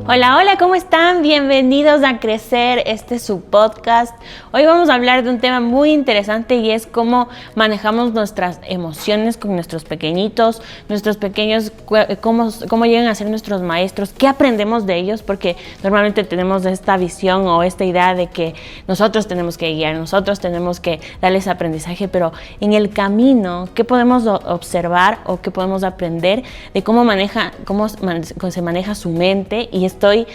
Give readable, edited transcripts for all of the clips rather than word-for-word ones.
Hola, hola, ¿cómo están? Bienvenidos a Crecer, este es su podcast. Hoy vamos a hablar de un tema muy interesante y es cómo manejamos nuestras emociones con nuestros pequeñitos, cómo llegan a ser nuestros maestros, qué aprendemos de ellos, porque normalmente tenemos esta visión o esta idea de que nosotros tenemos que guiar, nosotros tenemos que darles aprendizaje, pero en el camino, ¿qué podemos observar o qué podemos aprender de cómo se maneja su mente? Y estoy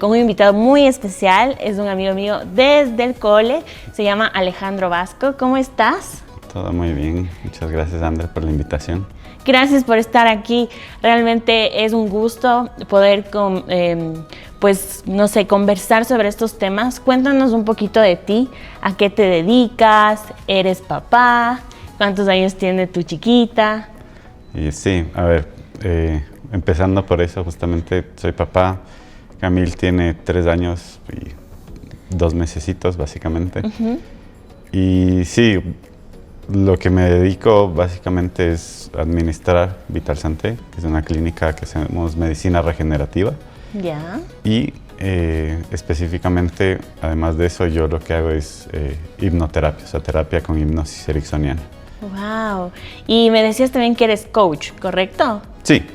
con un invitado muy especial, es un amigo mío desde el cole, se llama Alejandro Vasco. ¿Cómo estás? Todo muy bien, muchas gracias Andrés por la invitación. Gracias por estar aquí, realmente es un gusto poder conversar sobre estos temas. Cuéntanos un poquito de ti, a qué te dedicas, eres papá, cuántos años tiene tu chiquita. Sí, a ver, empezando por eso, justamente soy papá. Camil tiene 3 años y 2 mesecitos, básicamente. Uh-huh. Y sí, lo que me dedico básicamente es administrar Vital Santé, que es una clínica que hacemos medicina regenerativa. Ya. Y específicamente, además de eso, yo lo que hago es hipnoterapia, o sea, terapia con hipnosis ericksoniana. Wow. Y me decías también que eres coach, ¿correcto? Sí.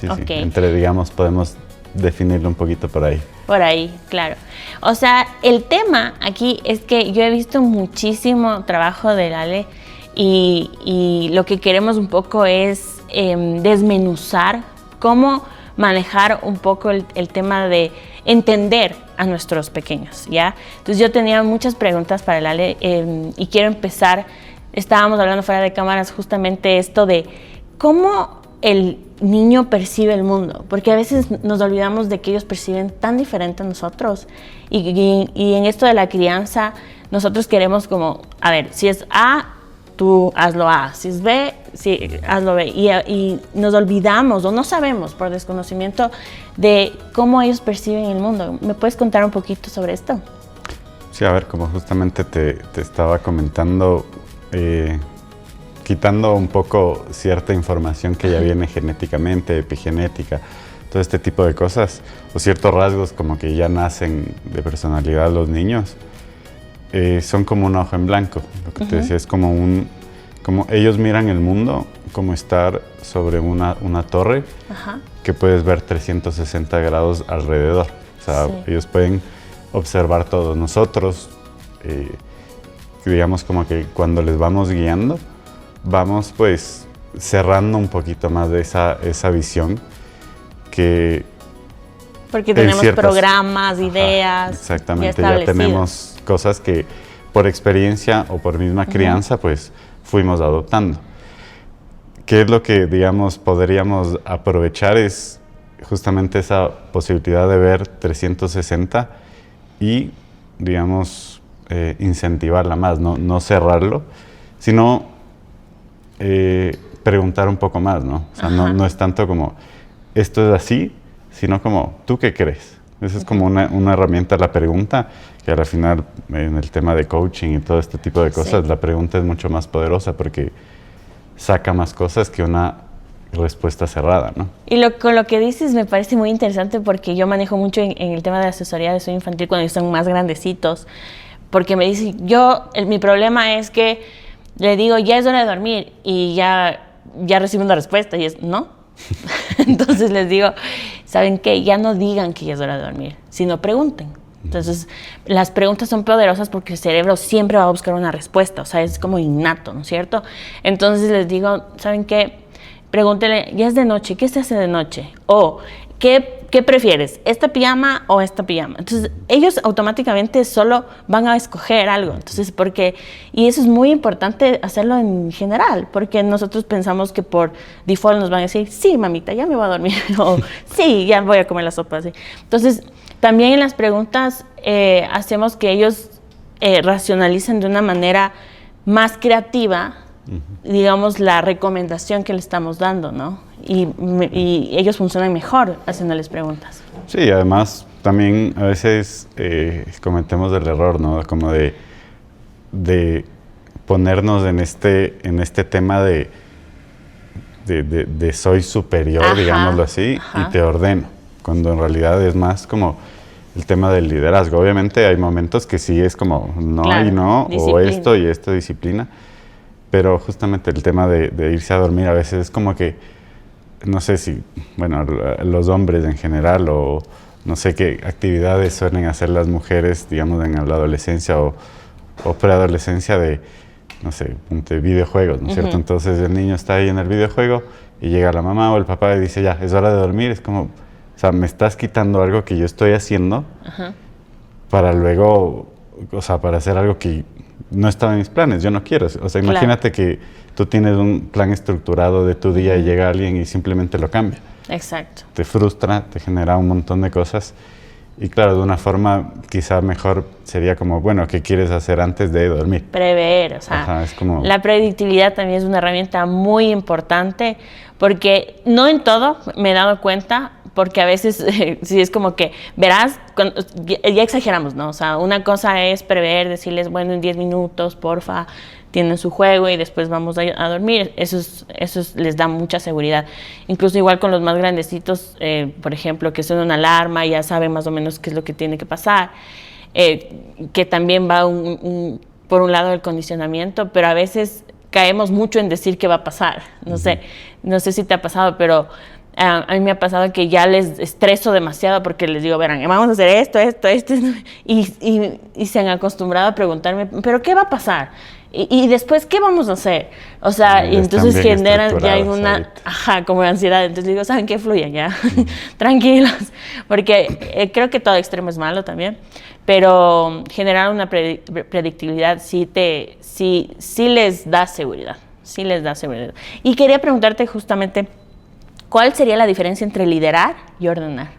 Okay. Entre, digamos, podemos definirlo un poquito por ahí. Por ahí, claro. O sea, el tema aquí es que yo he visto muchísimo trabajo del Ale y lo que queremos un poco es desmenuzar cómo manejar un poco el tema de entender a nuestros pequeños, ¿ya? Entonces yo tenía muchas preguntas para el Ale y quiero empezar, estábamos hablando fuera de cámaras justamente esto de cómo el niño percibe el mundo, porque a veces nos olvidamos de que ellos perciben tan diferente a nosotros y en esto de la crianza nosotros queremos como, a ver, si es A, tú hazlo A, si es B, sí, hazlo B y nos olvidamos o no sabemos por desconocimiento de cómo ellos perciben el mundo. ¿Me puedes contar un poquito sobre esto? Sí, a ver, como justamente te estaba comentando, quitando un poco cierta información que ya viene genéticamente, epigenética, todo este tipo de cosas, o ciertos rasgos como que ya nacen de personalidad los niños, son como una hoja en blanco. Lo que te decía es como ellos miran el mundo como estar sobre una torre que puedes ver 360 grados alrededor. O sea, ellos pueden observar todo. Nosotros, digamos como que cuando les vamos guiando, vamos pues cerrando un poquito más de esa visión que... Porque tenemos programas, ideas. Exactamente, ya tenemos cosas que por experiencia o por misma crianza pues fuimos adoptando. ¿Qué es lo que, digamos, podríamos aprovechar? Es justamente esa posibilidad de ver 360 y, digamos, incentivarla más, no cerrarlo, sino preguntar un poco más, ¿no? O sea, no es tanto como, esto es así, sino como, ¿tú qué crees? Esa es como una herramienta, la pregunta, que al final, en el tema de coaching y todo este tipo de cosas, la pregunta es mucho más poderosa porque saca más cosas que una respuesta cerrada, ¿no? Y con lo que dices me parece muy interesante porque yo manejo mucho en el tema de asesoría de sueño infantil cuando ellos son más grandecitos, porque me dicen, mi problema es que le digo, ya es hora de dormir y ya recibo una respuesta y es, ¿no? Entonces les digo, ¿saben qué? Ya no digan que ya es hora de dormir, sino pregunten. Entonces, las preguntas son poderosas porque el cerebro siempre va a buscar una respuesta, o sea, es como innato, ¿no es cierto? Entonces les digo, ¿saben qué? Pregúntele, ya es de noche, ¿qué se hace de noche? O, ¿qué prefieres? ¿Esta pijama o esta pijama? Entonces, ellos automáticamente solo van a escoger algo. Entonces, y eso es muy importante hacerlo en general, porque nosotros pensamos que por default nos van a decir, sí, mamita, ya me voy a dormir, o sí, ya voy a comer la sopa, así. Entonces, también en las preguntas hacemos que ellos racionalicen de una manera más creativa, digamos, la recomendación que le estamos dando, ¿no? Y ellos funcionan mejor haciéndoles preguntas. Sí, además también a veces cometemos el error, ¿no? Como de ponernos en este tema de soy superior, digámoslo así, y te ordeno. cuando en realidad es más como el tema del liderazgo. Obviamente hay momentos que sí es como no Claro, y no, disciplina. o esto y esto, disciplina, pero justamente el tema de irse a dormir a veces es como que, no sé si, bueno, los hombres en general o no sé qué actividades suelen hacer las mujeres, digamos, en la adolescencia o preadolescencia de, no sé, de videojuegos, ¿no es cierto? Entonces el niño está ahí en el videojuego y llega la mamá o el papá y dice, ya, es hora de dormir. Es como, o sea, me estás quitando algo que yo estoy haciendo para luego, o sea, para hacer algo que no estaba en mis planes, yo no quiero. O sea, imagínate que tú tienes un plan estructurado de tu día y llega alguien y simplemente lo cambia. Exacto. Te frustra, te genera un montón de cosas. Y claro, de una forma quizá mejor sería como, bueno, ¿qué quieres hacer antes de dormir? Prever, o sea, Ajá, es como... la predictibilidad también es una herramienta muy importante porque no en todo me he dado cuenta, porque a veces sí es como que, verás, ya exageramos, ¿no? O sea, una cosa es prever, decirles, bueno, en 10 minutos, porfa, tienen su juego y después vamos a dormir. Eso les da mucha seguridad. Incluso igual con los más grandecitos, por ejemplo, que suena una alarma, ya saben más o menos qué es lo que tiene que pasar, que también va por un lado el condicionamiento, pero a veces caemos mucho en decir qué va a pasar. No sé si te ha pasado, pero a mí me ha pasado que ya les estreso demasiado porque les digo, verán, vamos a hacer esto, y se han acostumbrado a preguntarme, ¿pero qué va a pasar? Y después, ¿qué vamos a hacer? O sea, y entonces generan ya una, como ansiedad. Entonces digo, ¿saben qué? Fluyan ya, tranquilos. Porque creo que todo extremo es malo también, pero generar una predictibilidad sí les da seguridad, sí les da seguridad. Y quería preguntarte justamente, ¿cuál sería la diferencia entre liderar y ordenar?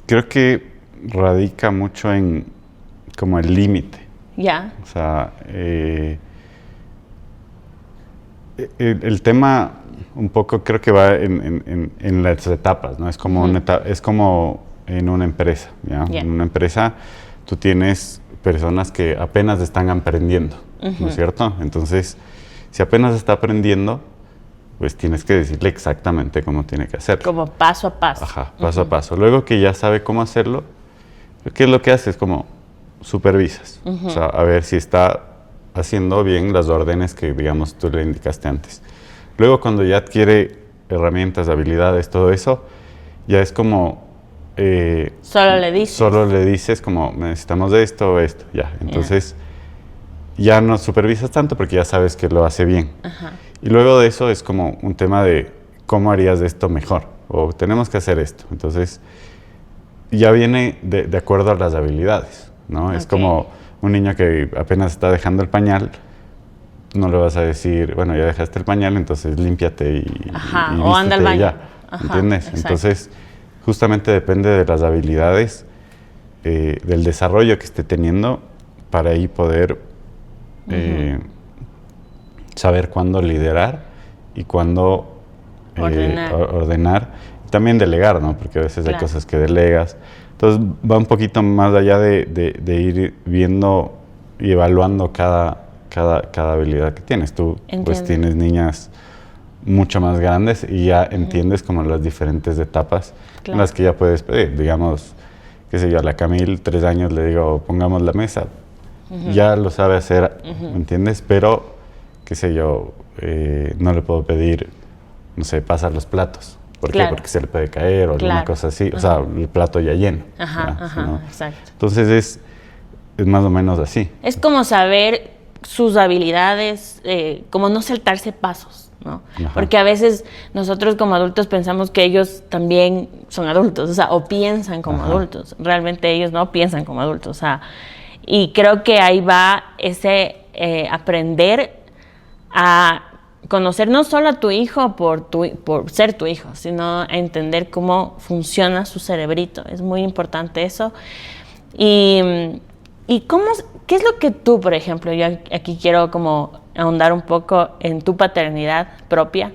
Creo que radica mucho en como el límite. Ya. O sea, el tema un poco creo que va en las etapas, ¿no? Es como, es como en una empresa, ¿ya? En una empresa tú tienes personas que apenas están aprendiendo, ¿no es cierto? Entonces, si apenas está aprendiendo, pues tienes que decirle exactamente cómo tiene que hacerlo. Como paso a paso. Ajá, paso a paso. Luego que ya sabe cómo hacerlo, ¿qué es lo que haces? Como supervisas. O sea, a ver si está haciendo bien las órdenes que, digamos, tú le indicaste antes. Luego, cuando ya adquiere herramientas, habilidades, todo eso, ya es como... solo le dices. Solo le dices como, necesitamos de esto o esto, ya. Entonces, ya no supervisas tanto porque ya sabes que lo hace bien. Y luego de eso es como un tema de cómo harías esto mejor, o tenemos que hacer esto. Entonces, ya viene de acuerdo a las habilidades, ¿no? Es como un niño que apenas está dejando el pañal, no le vas a decir, bueno, ya dejaste el pañal, entonces límpiate y o anda al baño. Ya, ¿entiendes? Exacto. Entonces, justamente depende de las habilidades, del desarrollo que esté teniendo, para ahí poder saber cuándo liderar y cuándo ordenar. También delegar, ¿no? Porque a veces hay cosas que delegas. Entonces va un poquito más allá de ir viendo y evaluando cada habilidad que tienes. Tú pues tienes niñas mucho más grandes y ya entiendes como las diferentes etapas en las que ya puedes pedir. Digamos, qué sé yo, a la Camille, 3 años, le digo, pongamos la mesa. Ya lo sabe hacer, ¿me entiendes? Pero, qué sé yo, no le puedo pedir, no sé, pasar los platos. ¿Por qué? Porque se le puede caer o alguna cosa así. O sea, el plato ya lleno. Exacto. Entonces es más o menos así. Es como saber sus habilidades, como no saltarse pasos, ¿no? Porque a veces nosotros como adultos pensamos que ellos también son adultos, o sea, o piensan como adultos. Realmente ellos no piensan como adultos, o sea, y creo que ahí va ese aprender a conocer no solo a tu hijo por ser tu hijo, sino a entender cómo funciona su cerebrito. Es muy importante eso. ¿Y qué es lo que tú, por ejemplo, yo aquí quiero como ahondar un poco en tu paternidad propia?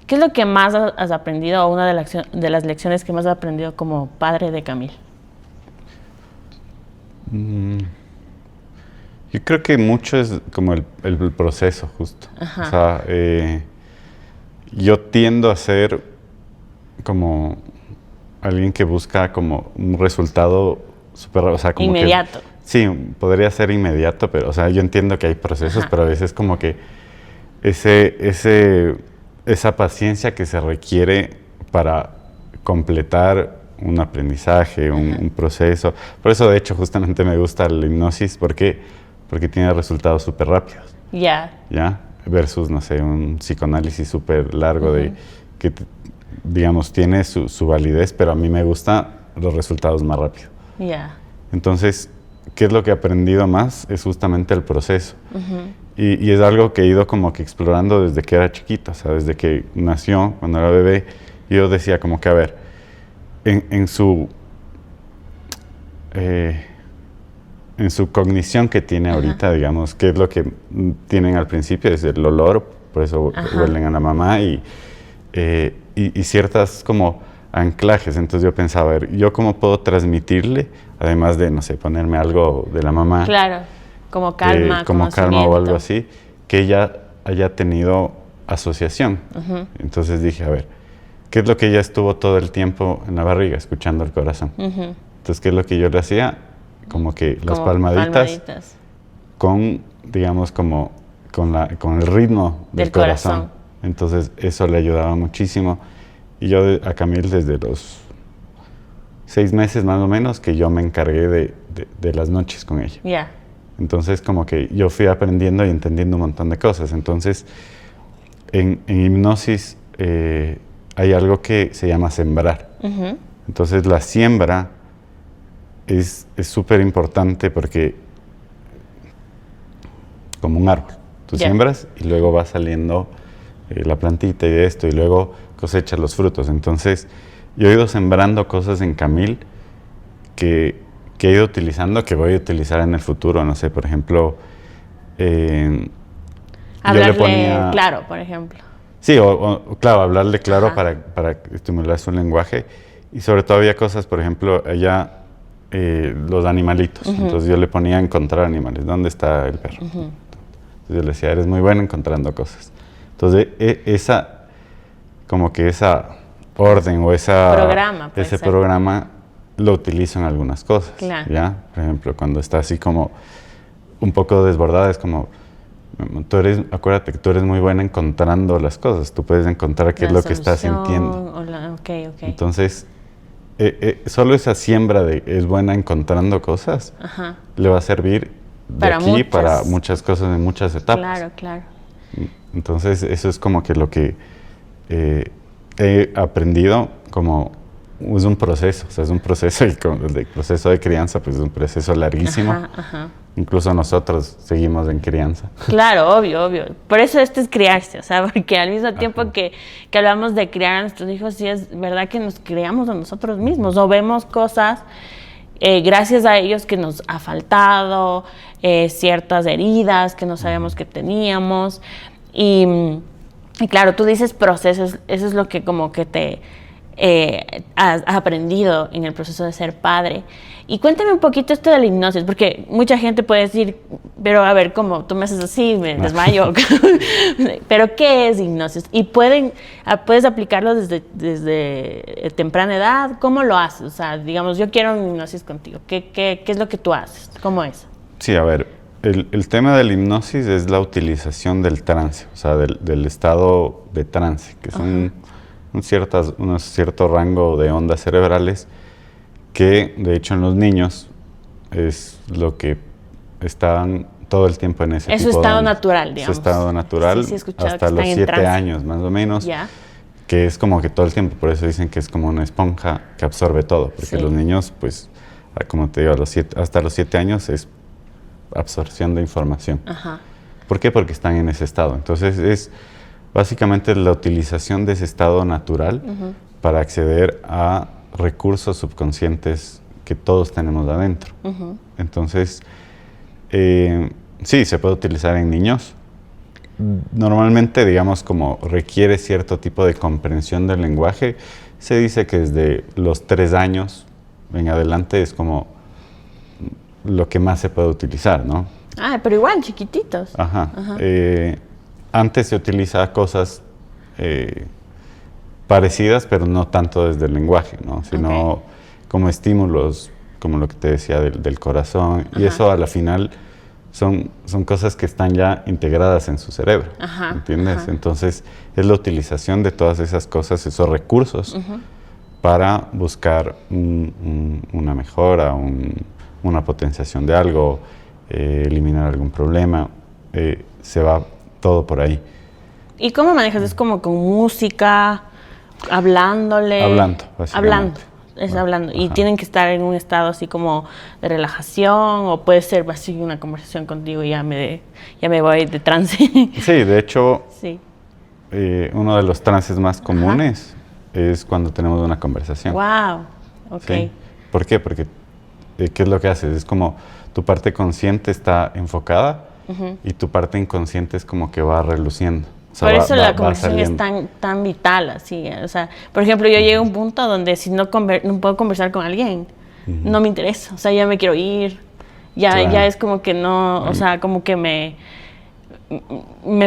¿Qué es lo que más has aprendido, o una de las lecciones que más has aprendido como padre de Camille? Yo creo que mucho es como el proceso justo. O sea, yo tiendo a ser como alguien que busca como un resultado súper, o sea, como inmediato. Sí, podría ser inmediato, pero, o sea, yo entiendo que hay procesos, Ajá. pero a veces como que esa paciencia que se requiere para completar un aprendizaje, un proceso. Por eso, de hecho, justamente me gusta la hipnosis, porque tiene resultados súper rápidos, Ya. ¿ya? Versus, no sé, un psicoanálisis súper largo que, digamos, tiene su validez, pero a mí me gustan los resultados más rápido. Ya. Entonces, ¿qué es lo que he aprendido más? Es justamente el proceso. Y es algo que he ido como que explorando desde que era chiquita, o sea, desde que nació, cuando era bebé, yo decía como que, a ver, en su cognición que tiene ahorita, digamos, qué es lo que tienen al principio, es el olor, por eso huelen a la mamá, y ciertas como anclajes. Entonces yo pensaba, a ver, ¿yo cómo puedo transmitirle, además de, no sé, ponerme algo de la mamá? Claro, como calma, como calma o algo así, que ella haya tenido asociación. Entonces dije, a ver, ¿qué es lo que ella estuvo todo el tiempo en la barriga, escuchando el corazón? Entonces, ¿qué es lo que yo le hacía? Como que las palmaditas con, digamos, como con el ritmo del corazón. Entonces, eso le ayudaba muchísimo. Y yo a Camille desde los 6 meses más o menos que yo me encargué de las noches con ella. Ya. Entonces, como que yo fui aprendiendo y entendiendo un montón de cosas. Entonces, en hipnosis hay algo que se llama sembrar. Entonces, la siembra es súper importante porque como un árbol. Tú siembras y luego va saliendo la plantita y esto, y luego cosechas los frutos. Entonces, yo he ido sembrando cosas en Camille que he ido utilizando, que voy a utilizar en el futuro. No sé, por ejemplo, hablarle claro, por ejemplo. Sí, claro, hablarle claro para estimular su lenguaje. Y sobre todo había cosas, por ejemplo, ella, los animalitos. Entonces yo le ponía a encontrar animales. ¿Dónde está el perro? Entonces yo le decía, eres muy bueno encontrando cosas. Entonces esa orden o ese programa lo utilizo en algunas cosas. Claro. ¿Ya? Por ejemplo, cuando está así como un poco desbordada, es como, acuérdate que tú eres muy buena encontrando las cosas. Tú puedes encontrar qué es lo que estás sintiendo. Entonces, solo esa siembra de es buena encontrando cosas le va a servir para muchas cosas en muchas etapas. Claro, claro. Entonces, eso es como que lo que he aprendido, como es un proceso, o sea, es un proceso, y el proceso de crianza pues es un proceso larguísimo. Incluso nosotros seguimos en crianza. Claro, obvio. Por eso esto es criarse, o sea, porque al mismo tiempo que hablamos de criar a nuestros hijos, sí es verdad que nos criamos a nosotros mismos, o vemos cosas gracias a ellos que nos ha faltado, ciertas heridas que no sabíamos que teníamos, y claro, tú dices procesos, eso es lo que como que te has aprendido en el proceso de ser padre. Y cuéntame un poquito esto de la hipnosis, porque mucha gente puede decir, pero a ver, ¿cómo? Tú me haces así, me desmayo. Pero ¿qué es hipnosis? Y puedes aplicarlo desde temprana edad. ¿Cómo lo haces? O sea, digamos, yo quiero una hipnosis contigo. ¿Qué es lo que tú haces? ¿Cómo es? Sí, a ver, el tema de la hipnosis es la utilización del trance, o sea, del estado de trance, que son un cierto rango de ondas cerebrales que, de hecho, en los niños es lo que están todo el tiempo en ese tipo de ondas. Es su estado natural, digamos. Su estado natural, sí, hasta los 7 años, más o menos, que es como que todo el tiempo, por eso dicen que es como una esponja que absorbe todo, porque los niños, pues, como te digo, hasta los 7 años es absorción de información. ¿Por qué? Porque están en ese estado. Entonces, es básicamente la utilización de ese estado natural para acceder a recursos subconscientes que todos tenemos adentro. Entonces, sí, se puede utilizar en niños. Normalmente, digamos, como requiere cierto tipo de comprensión del lenguaje, se dice que desde los 3 años en adelante es como lo que más se puede utilizar, ¿no? Pero igual, chiquititos. Antes se utiliza cosas parecidas, pero no tanto desde el lenguaje, ¿no? Sino Ok. como estímulos, como lo que te decía del corazón. Y Ajá. eso a la final son cosas que están ya integradas en su cerebro, Ajá, ¿entiendes? ajá. Entonces es la utilización de todas esas cosas, esos recursos, para buscar una mejora, una potenciación de algo, eliminar algún problema. Se va todo por ahí. ¿Y cómo manejas? ¿Es como con música, hablándole? Hablando, básicamente. Hablando, es hablando. ¿Y Ajá. tienen que estar en un estado así como de relajación o puede ser así una conversación contigo y ya me voy de trance? Sí, de hecho, Sí. uno de los trances más comunes es cuando tenemos una conversación. Wow. Ok. ¿Sí? ¿Por qué? Porque, ¿qué es lo que haces? Es como tu parte consciente está enfocada y tu parte inconsciente es como que va reluciendo. O sea, Por va- eso va- la va conversación es saliendo. tan vital, así. O sea, por ejemplo, yo llego a un punto donde si no, no puedo conversar con alguien, no me interesa. O sea, ya me quiero ir. Ya, Claro. ya es como que no, o sea, como que me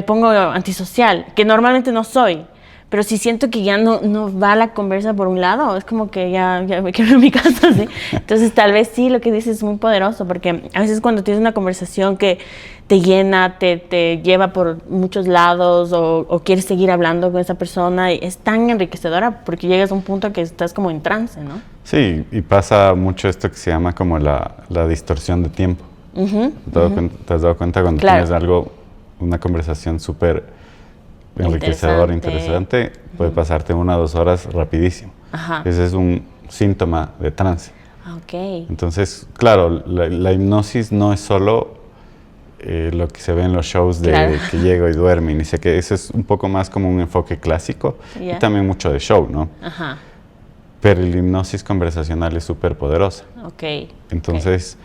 pongo antisocial, que normalmente no soy. Pero si siento que ya no va la conversa por un lado, es como que ya me quiero ir a mi casa, ¿sí? Entonces, tal vez sí, lo que dices es muy poderoso, porque a veces cuando tienes una conversación que te llena, te lleva por muchos lados o quieres seguir hablando con esa persona, es tan enriquecedora porque llegas a un punto que estás como en trance, ¿no? Sí, y pasa mucho esto que se llama como la distorsión de tiempo. ¿Te has dado cuenta cuando Claro. tienes algo, una conversación súper enriquecedora, interesante, puede pasarte 1 o 2 horas rapidísimo? Ajá. Ese es un síntoma de trance. Ah, ok. Entonces, claro, la hipnosis no es solo lo que se ve en los shows de Claro. que llego y duermo, y sé que eso es un poco más como un enfoque clásico Ya. y también mucho de show, ¿no? Ajá. Pero la hipnosis conversacional es súper poderosa. Ok. Entonces,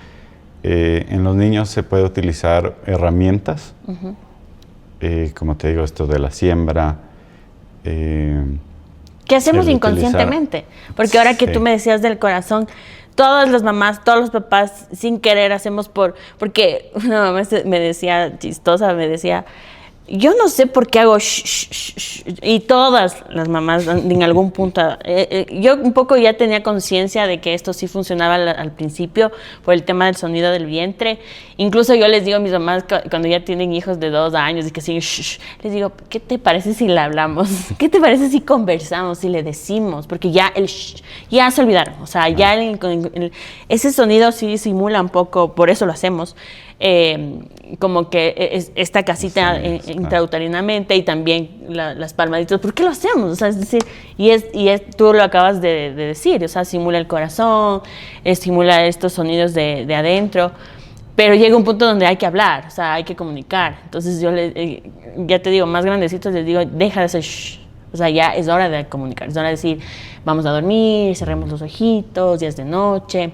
en los niños se puede utilizar herramientas, como te digo, esto de la siembra. ¿Qué hacemos el inconscientemente? Porque ahora que Sí. tú me decías del corazón, todas las mamás, todos los papás, sin querer hacemos porque una mamá me decía, chistosa, me decía, yo no sé por qué hago shh, shh, shh, shh", y todas las mamás en algún punto, yo un poco ya tenía conciencia de que esto sí funcionaba al principio por el tema del sonido del vientre. Incluso yo les digo a mis mamás cuando ya tienen hijos de 2 años y que siguen shh, shh, les digo, ¿qué te parece si le hablamos? ¿Qué te parece si conversamos, si le decimos? Porque ya el shh, ya se olvidaron, o sea, ya ese sonido sí simula un poco, por eso lo hacemos. Como que esta casita Sí, intrauterinamente y también las palmaditas. ¿Por qué lo hacemos? O sea, es decir, tú lo acabas de decir, o sea, simula el corazón, simula estos sonidos de adentro, pero llega un punto donde hay que hablar, o sea, hay que comunicar. Entonces yo ya te digo, más grandecitos les digo, deja de hacer shh. O sea, ya es hora de comunicar, es hora de decir, vamos a dormir, cerremos los ojitos, ya es de noche.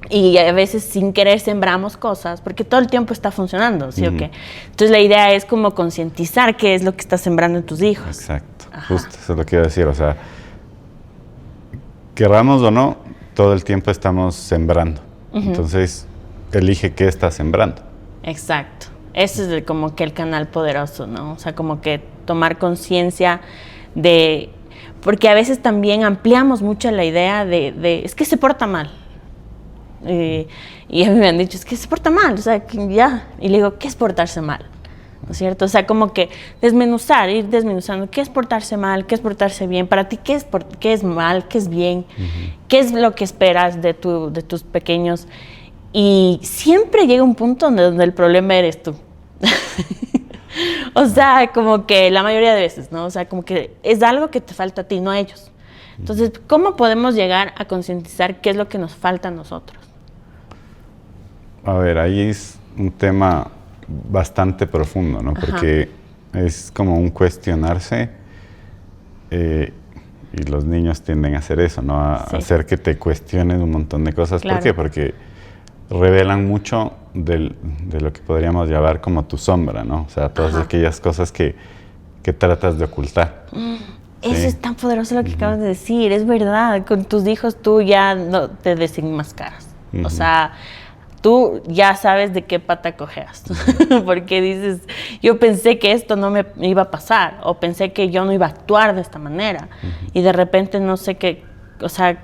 Y a veces sin querer sembramos cosas, porque todo el tiempo está funcionando, ¿sí o qué? Entonces la idea es como concientizar qué es lo que estás sembrando en tus hijos. Exacto, Ajá. justo eso es lo que iba a decir. O sea, querramos o no, todo el tiempo estamos sembrando. Entonces, elige qué estás sembrando. Exacto. Ese es como que el canal poderoso, ¿no? O sea, como que tomar conciencia de... Porque a veces también ampliamos mucho la idea de es que se porta mal. Y a mí me han dicho, es que se porta mal, o sea, que ya. Y le digo, ¿qué es portarse mal? ¿No es cierto? O sea, como que ir desmenuzando, ¿qué es portarse mal? ¿Qué es portarse bien? Para ti, ¿qué es mal? ¿Qué es bien? ¿Qué es lo que esperas de tus pequeños? Y siempre llega un punto donde el problema eres tú. O sea, como que la mayoría de veces, ¿no? O sea, como que es algo que te falta a ti, no a ellos. Entonces, ¿cómo podemos llegar a concientizar qué es lo que nos falta a nosotros? A ver, ahí es un tema bastante profundo, ¿no? Ajá. Porque es como un cuestionarse, y los niños tienden a hacer eso, ¿no? A Sí. hacer que te cuestionen un montón de cosas. Claro. ¿Por qué? Porque revelan mucho de lo que podríamos llamar como tu sombra, ¿no? O sea, todas aquellas cosas que tratas de ocultar. Eso Sí. es tan poderoso lo que acabas de decir, es verdad. Con tus hijos tú ya no te desenmascaras. O sea, tú ya sabes de qué pata cojeas. Porque dices, yo pensé que esto no me iba a pasar, o pensé que yo no iba a actuar de esta manera. Y de repente no sé qué, o sea,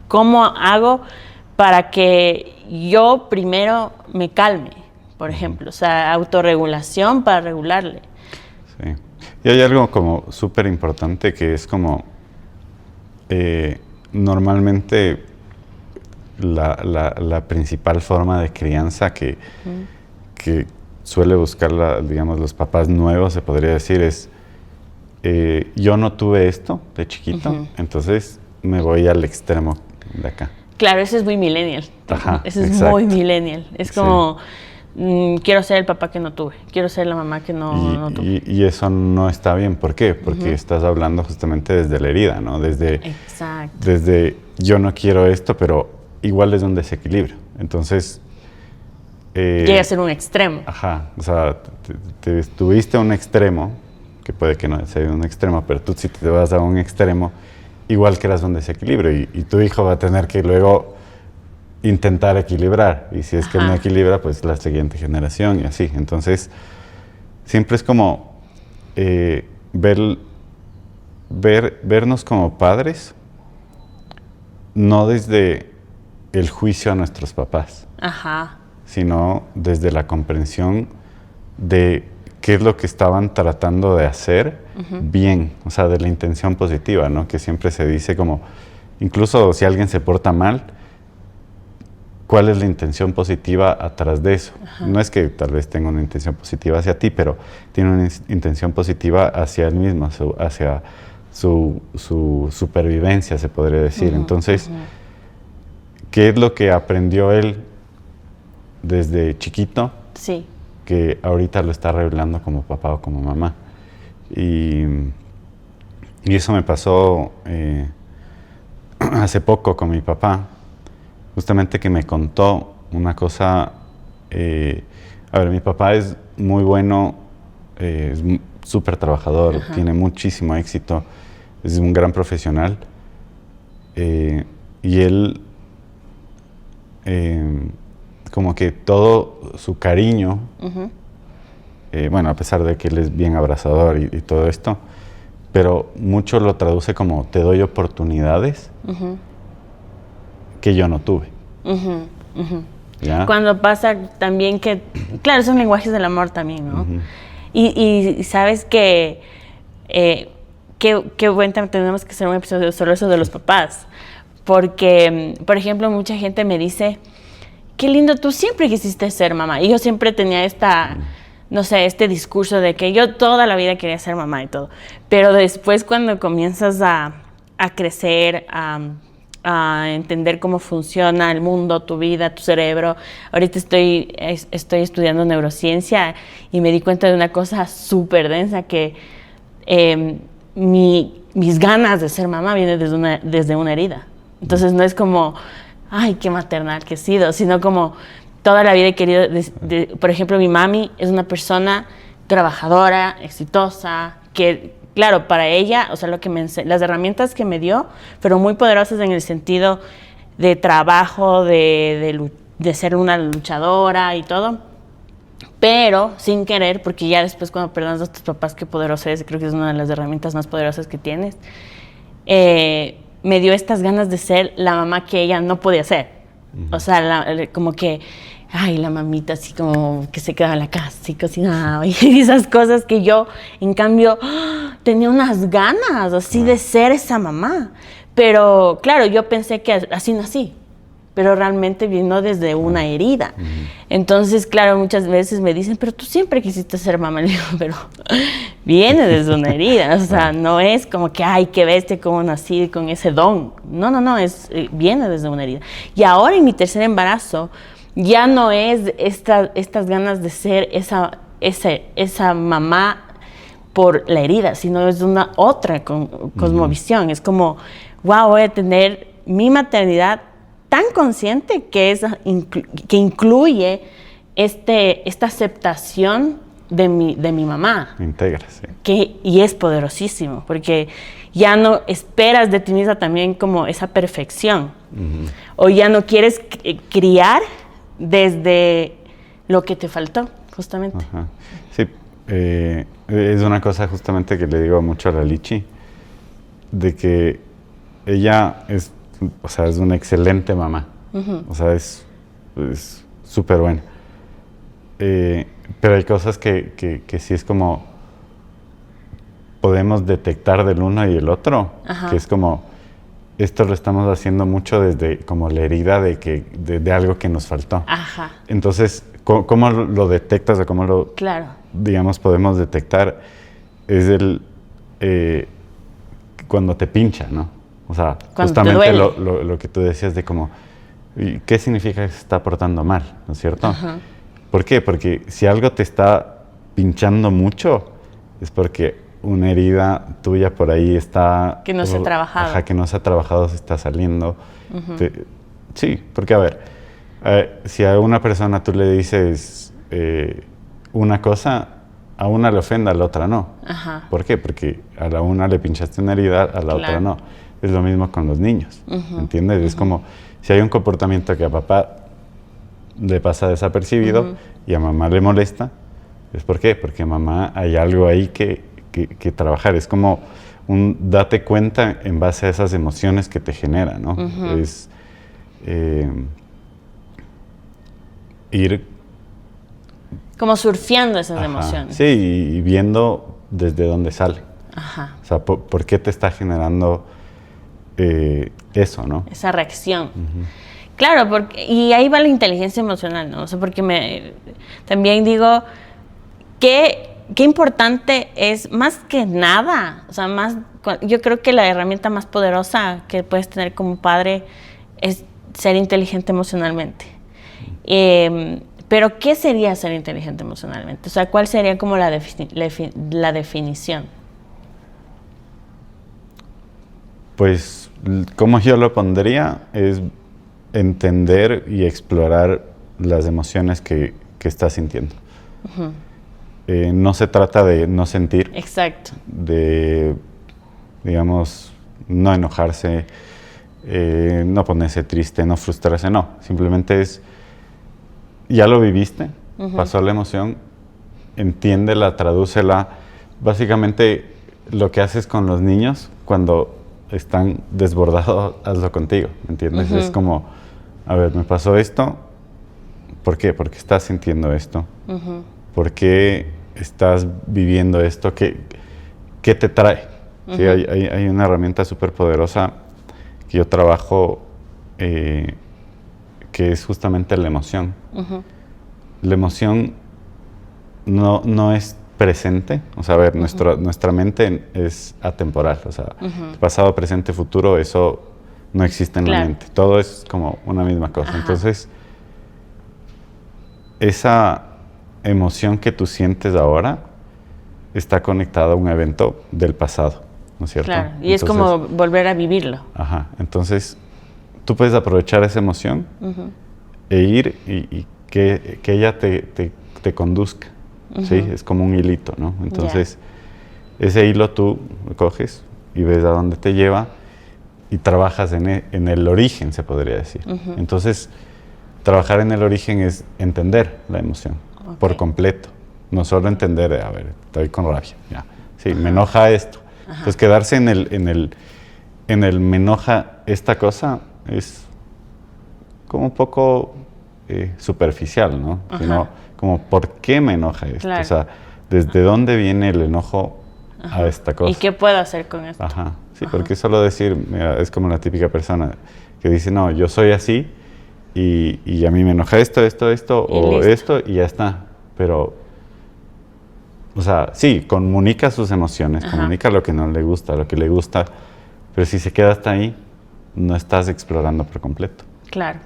¿cómo hago para que yo primero me calme? Por ejemplo, o sea, autorregulación para regularle. Sí. Y hay algo como súper importante que es como, normalmente la principal forma de crianza que suele buscar, digamos, los papás nuevos, se podría decir, es, yo no tuve esto de chiquito, entonces me voy al extremo de acá. Claro, eso es muy millennial. Ajá, eso es exacto. muy millennial. Es como, quiero ser el papá que no tuve, quiero ser la mamá que no tuve. Y eso no está bien. ¿Por qué? Porque estás hablando justamente desde la herida, ¿no? Exacto. Desde yo no quiero esto, pero igual es un desequilibrio. Entonces... llega a ser un extremo. Ajá, o sea, tuviste un extremo, que puede que no sea un extremo, pero tú si te vas a un extremo, igual creas un desequilibrio y tu hijo va a tener que luego intentar equilibrar. Y si es que no equilibra, pues la siguiente generación y así. Entonces, siempre es como vernos como padres, no desde el juicio a nuestros papás, sino desde la comprensión de qué es lo que estaban tratando de hacer bien, o sea, de la intención positiva, ¿no? Que siempre se dice como, incluso si alguien se porta mal, ¿cuál es la intención positiva atrás de eso? No es que tal vez tenga una intención positiva hacia ti, pero tiene una intención positiva hacia él mismo, hacia su supervivencia, se podría decir. Entonces, ¿qué es lo que aprendió él desde chiquito? Sí. Que ahorita lo está revelando como papá o como mamá. Y eso me pasó hace poco con mi papá, justamente que me contó una cosa. A ver, mi papá es muy bueno, es súper trabajador, tiene muchísimo éxito, es un gran profesional. Y él, como que todo su cariño, bueno, a pesar de que él es bien abrazador y todo esto, pero mucho lo traduce como te doy oportunidades que yo no tuve. ¿Ya? Cuando pasa también que, claro, son lenguajes del amor también, ¿no? Y sabes que qué buen tema, tenemos que hacer un episodio solo eso de los papás, porque, por ejemplo, mucha gente me dice, qué lindo, tú siempre quisiste ser mamá. Y yo siempre tenía no sé, este discurso de que yo toda la vida quería ser mamá y todo. Pero después cuando comienzas a crecer, a entender cómo funciona el mundo, tu vida, tu cerebro. Ahorita estoy estudiando neurociencia y me di cuenta de una cosa súper densa, que mis ganas de ser mamá vienen desde una herida. Entonces no es como, ay, qué maternal que he sido, sino como toda la vida he querido, por ejemplo, mi mami es una persona trabajadora, exitosa, que, claro, para ella, o sea, las herramientas que me dio fueron muy poderosas en el sentido de trabajo, de ser una luchadora y todo, pero sin querer, porque ya después cuando perdonas a tus papás, qué poderoso es, creo que es una de las herramientas más poderosas que tienes, me dio estas ganas de ser la mamá que ella no podía ser. O sea, como que, ay, la mamita así como que se quedaba en la casa y cocinaba y esas cosas que yo, en cambio, tenía unas ganas así de ser esa mamá. Pero, claro, yo pensé que así nací, pero realmente vino desde una herida. Entonces, claro, muchas veces me dicen, pero tú siempre quisiste ser mamá. Le digo, pero viene desde una herida. O sea, no es como que, ay, qué bestia, cómo nací con ese don. No, viene desde una herida. Y ahora en mi tercer embarazo, ya no es estas ganas de ser esa mamá por la herida, sino es una otra cosmovisión. Es como, wow, voy a tener mi maternidad tan consciente que incluye esta aceptación de mi mamá. Integra, sí. Y es poderosísimo, porque ya no esperas de ti misma también como esa perfección. O ya no quieres criar desde lo que te faltó, justamente. Ajá. Sí, es una cosa justamente que le digo mucho a la Lichi, de que ella es, o sea, es una excelente mamá. O sea, es súper buena. Pero hay cosas que sí es como podemos detectar del uno y el otro, que es como esto lo estamos haciendo mucho desde como la herida de algo que nos faltó. Ajá. Entonces, ¿cómo lo detectas o cómo lo, digamos, podemos detectar? Es cuando te pincha, ¿no? O sea, cuando justamente lo que tú decías de como, ¿qué significa que se está portando mal? ¿No es cierto? Ajá. ¿Por qué? Porque si algo te está pinchando mucho, es porque una herida tuya por ahí está... Que no se ha trabajado. Ajá, que no se ha trabajado, se está saliendo. Sí, porque a ver, si a una persona tú le dices una cosa, a una le ofende, a la otra no. Ajá. ¿Por qué? Porque a la una le pinchaste una herida, a la otra no. Es lo mismo con los niños, ¿entiendes? Es como, si hay un comportamiento que a papá le pasa desapercibido y a mamá le molesta, ¿es por qué? Porque a mamá hay algo ahí que trabajar. Es como date cuenta en base a esas emociones que te genera, ¿no? Es ir... Como surfeando esas emociones. Sí, y viendo desde dónde sale. Ajá. O sea, ¿por qué te está generando eso, no? Esa reacción. Claro, y ahí va la inteligencia emocional, ¿no? O sea, porque también digo que qué importante es, más que nada, o sea, yo creo que la herramienta más poderosa que puedes tener como padre es ser inteligente emocionalmente. Pero, ¿qué sería ser inteligente emocionalmente? O sea, ¿cuál sería como la definición? Pues, como yo lo pondría, es entender y explorar las emociones que estás sintiendo. No se trata de no sentir. Exacto. De, digamos, no enojarse, no ponerse triste, no frustrarse, no. Simplemente es, ya lo viviste, pasó la emoción, entiéndela, tradúcela. Básicamente, lo que haces con los niños cuando están desbordados, hazlo contigo, ¿me entiendes? Es como, a ver, me pasó esto, ¿por qué? Porque estás sintiendo esto. ¿Por qué estás viviendo esto? ¿Qué te trae? ¿Sí? Hay una herramienta súper poderosa que yo trabajo que es justamente la emoción. La emoción no es presente. O sea, a ver, nuestra mente es atemporal. O sea, pasado, presente, futuro, eso no existe en la mente. Todo es como una misma cosa. Entonces, esa emoción que tú sientes ahora está conectada a un evento del pasado, ¿no es cierto? Claro, y entonces, es como volver a vivirlo. Ajá, entonces tú puedes aprovechar esa emoción e ir y que ella te conduzca, ¿sí? Es como un hilito, ¿no? Entonces, ese hilo tú lo coges y ves a dónde te lleva y trabajas en el origen, se podría decir. Entonces, trabajar en el origen es entender la emoción por completo. No solo entender, a ver, estoy con rabia, ya. Sí, me enoja esto. Entonces, quedarse en el me enoja esta cosa es como un poco superficial, ¿no? Sino como, ¿por qué me enoja esto? O sea, ¿desde dónde viene el enojo a esta cosa? ¿Y qué puedo hacer con esto? Sí, porque solo decir, mira, es como la típica persona que dice, no, yo soy así y a mí me enoja esto, o esto, y ya está. Pero, o sea, sí, comunica sus emociones, comunica lo que no le gusta, lo que le gusta, pero si se queda hasta ahí, no estás explorando por completo. Claro.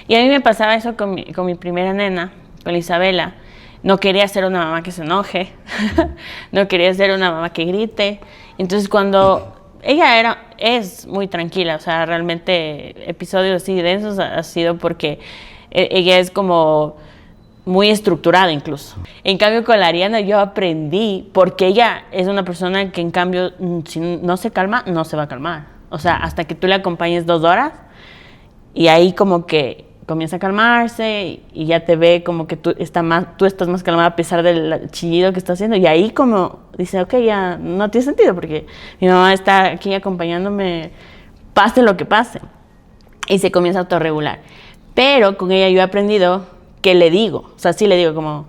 Y a mí me pasaba eso con mi primera nena, con Isabela. No quería ser una mamá que se enoje, no quería ser una mamá que grite. Entonces, cuando ella es muy tranquila, o sea, realmente episodios así densos ha sido porque ella es como muy estructurada incluso. En cambio, con la Ariana yo aprendí, porque ella es una persona que en cambio, si no se calma, no se va a calmar. O sea, hasta que tú le acompañes 2 horas y ahí como que comienza a calmarse y ya te ve como que tú estás más calmada a pesar del chillido que está haciendo. Y ahí como dice, ok, ya no tiene sentido porque mi mamá está aquí acompañándome, pase lo que pase. Y se comienza a autorregular. Pero con ella yo he aprendido que le digo, o sea, sí le digo como,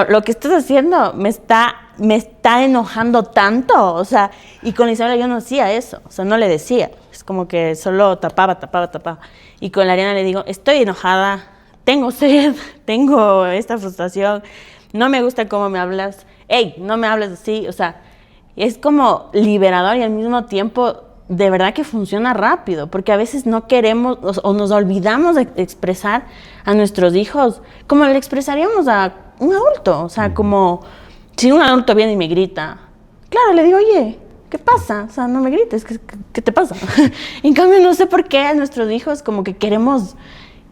lo que estás haciendo me está enojando tanto, o sea, y con Isabela yo no hacía eso, o sea, no le decía, es como que solo tapaba. Y con la Ariana le digo, estoy enojada, tengo sed, tengo esta frustración, no me gusta cómo me hablas, hey, no me hables así, o sea, es como liberador y al mismo tiempo de verdad que funciona rápido, porque a veces no queremos o nos olvidamos de expresar a nuestros hijos como le expresaríamos a un adulto, o sea, como si un adulto viene y me grita, claro, le digo, oye, ¿qué pasa? O sea, no me grites, ¿qué te pasa? En cambio, no sé por qué a nuestros hijos como que queremos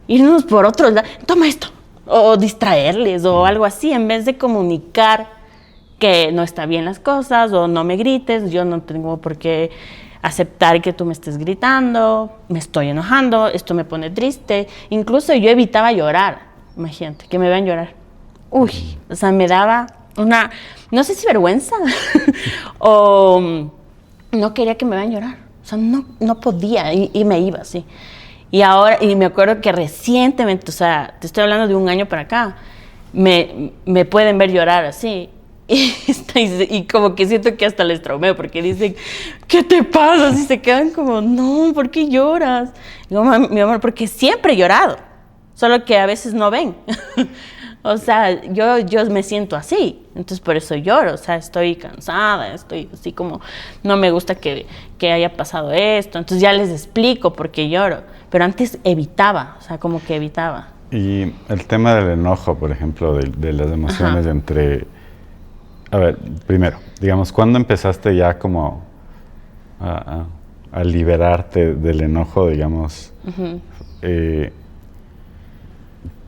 irnos por otro lado, toma esto, o distraerles o algo así, en vez de comunicar que no está bien las cosas o no me grites, yo no tengo por qué aceptar que tú me estés gritando, me estoy enojando, esto me pone triste. Incluso yo evitaba llorar, imagínate, que me vean llorar. Uy, o sea, me daba una, no sé si vergüenza o no quería que me vean llorar. O sea, no podía y me iba así. Y ahora, y me acuerdo que recientemente, o sea, te estoy hablando de un año para acá, me pueden ver llorar así. Y como que siento que hasta les traumeo porque dicen, ¿qué te pasa? Y se quedan como, no, ¿por qué lloras? Digo, mi amor, porque siempre he llorado, solo que a veces no ven. O sea, yo me siento así, entonces por eso lloro, o sea, estoy cansada, estoy así como, no me gusta que haya pasado esto, entonces ya les explico por qué lloro, pero antes evitaba, o sea, como que evitaba. Y el tema del enojo, por ejemplo, de las emociones entre... A ver, primero, digamos, ¿cuándo empezaste ya como a liberarte del enojo, digamos?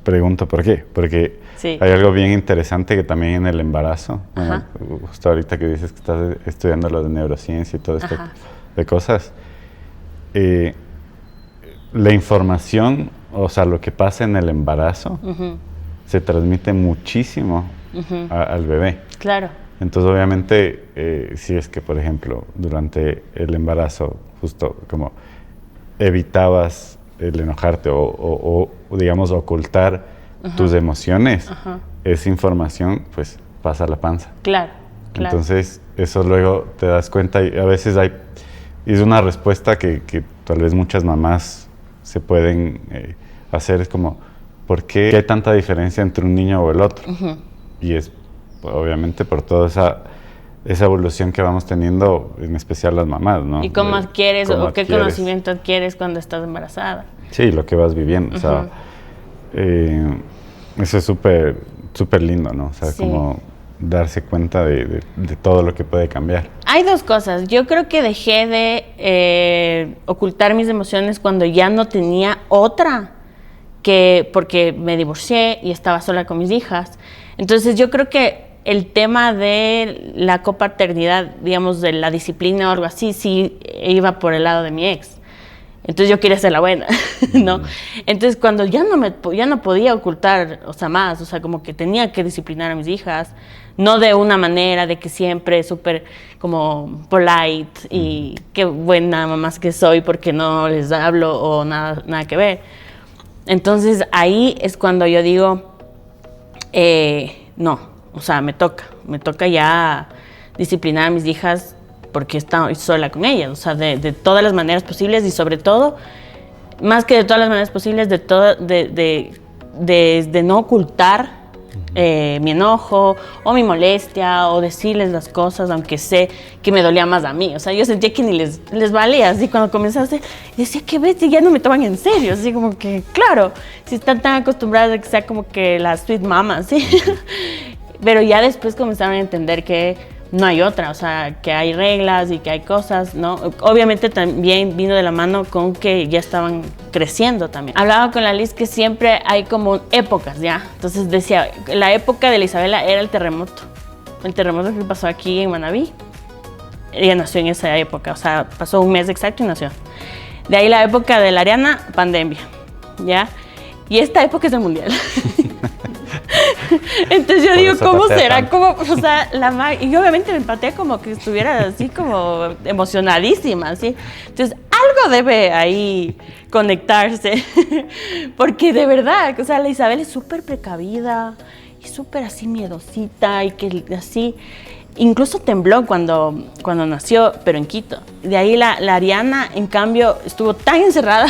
Pregunto por qué, porque sí, hay algo bien interesante que también en el embarazo, bueno, justo ahorita que dices que estás estudiando lo de neurociencia y todo esto de cosas, la información, o sea, lo que pasa en el embarazo, se transmite muchísimo al bebé. Claro. Entonces, obviamente, si es que, por ejemplo, durante el embarazo, justo como evitabas el enojarte o digamos, ocultar tus emociones, esa información, pues, pasa a la panza. Claro. Entonces, eso luego te das cuenta y a veces es una respuesta que tal vez muchas mamás se pueden hacer, es como, ¿por qué hay tanta diferencia entre un niño o el otro? Y es obviamente por toda esa evolución que vamos teniendo, en especial las mamás, ¿no? ¿Y cómo adquieres o qué conocimiento adquieres cuando estás embarazada? Sí, lo que vas viviendo, o sea, eso es súper, súper lindo, ¿no? O sea, sí, como darse cuenta de todo lo que puede cambiar. Hay dos cosas. Yo creo que dejé de ocultar mis emociones cuando ya no tenía otra, porque me divorcié y estaba sola con mis hijas. Entonces yo creo que el tema de la copaternidad, digamos, de la disciplina o algo así, sí iba por el lado de mi ex. Entonces yo quería ser la buena, ¿no? Entonces cuando ya no podía ocultar, o sea, más, o sea, como que tenía que disciplinar a mis hijas, no de una manera de que siempre súper como polite y qué buena mamá que soy porque no les hablo o nada que ver. Entonces ahí es cuando yo digo, no, o sea, me toca ya disciplinar a mis hijas porque estoy sola con ellas, o sea, de todas las maneras posibles y sobre todo, más que de todas las maneras posibles, de no ocultar mi enojo o mi molestia o decirles las cosas, aunque sé que me dolía más a mí. O sea, yo sentía que ni les valía. Así cuando comenzaste, decía que ves, ya no me toman en serio. Así como que, claro, si están tan acostumbradas a que sea como que la sweet mama, ¿sí? Pero ya después comenzaron a entender que no hay otra, o sea, que hay reglas y que hay cosas, ¿no? Obviamente también vino de la mano con que ya estaban creciendo también. Hablaba con la Liz que siempre hay como épocas, ¿ya? Entonces decía, la época de la Isabela era el terremoto que pasó aquí en Manabí. Ella nació en esa época, o sea, pasó un mes exacto y nació. De ahí la época de la Ariana, pandemia, ¿ya? y esta época es el mundial. Entonces yo Por digo, eso ¿cómo patea será? tanto. ¿Cómo, o sea, y obviamente me patea como que estuviera así como emocionadísima, así. Entonces algo debe ahí conectarse, porque de verdad, o sea, la Isabel es súper precavida y súper así miedosita y que así. Incluso tembló cuando nació, pero en Quito. De ahí la Ariana, en cambio, estuvo tan encerrada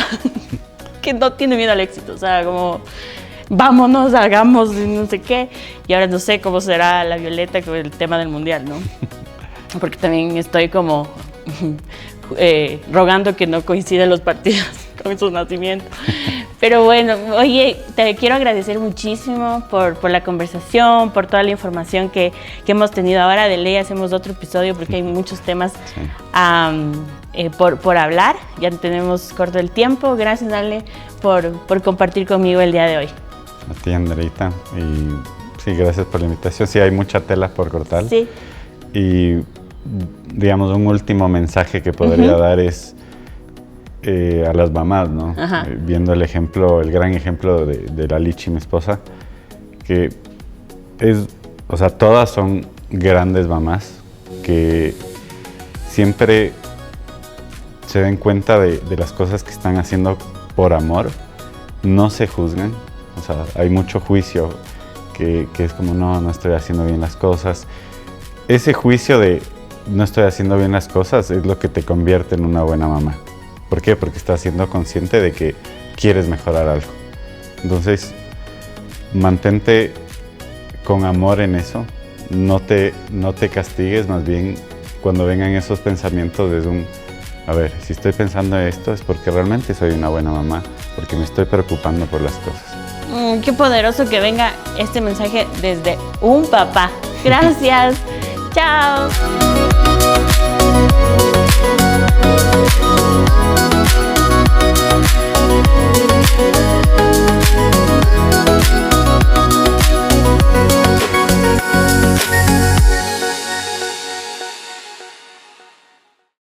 que no tiene miedo al éxito. O sea, como, vámonos, hagamos no sé qué. Y ahora no sé cómo será la Violeta con el tema del mundial, ¿no? Porque también estoy como rogando que no coinciden los partidos con su nacimiento. Pero bueno, oye, te quiero agradecer muchísimo por la conversación, por toda la información que hemos tenido ahora. De ley hacemos otro episodio porque hay muchos temas por hablar. Ya tenemos corto el tiempo. Gracias, Ale, por compartir conmigo el día de hoy. A ti, Andreita. Y sí, gracias por la invitación. Sí, hay mucha tela por cortar. Sí. Y, digamos, un último mensaje que podría dar es a las mamás, ¿no? Viendo el ejemplo, el gran ejemplo de la Lichi, mi esposa, que es, o sea, todas son grandes mamás que siempre se den cuenta de las cosas que están haciendo por amor, no se juzgan, o sea, hay mucho juicio que es como, no estoy haciendo bien las cosas. Ese juicio de no estoy haciendo bien las cosas es lo que te convierte en una buena mamá. ¿Por qué? Porque estás siendo consciente de que quieres mejorar algo. Entonces, mantente con amor en eso. No te castigues, más bien cuando vengan esos pensamientos es a ver, si estoy pensando esto es porque realmente soy una buena mamá, porque me estoy preocupando por las cosas. Qué poderoso que venga este mensaje desde un papá. Gracias. Chao.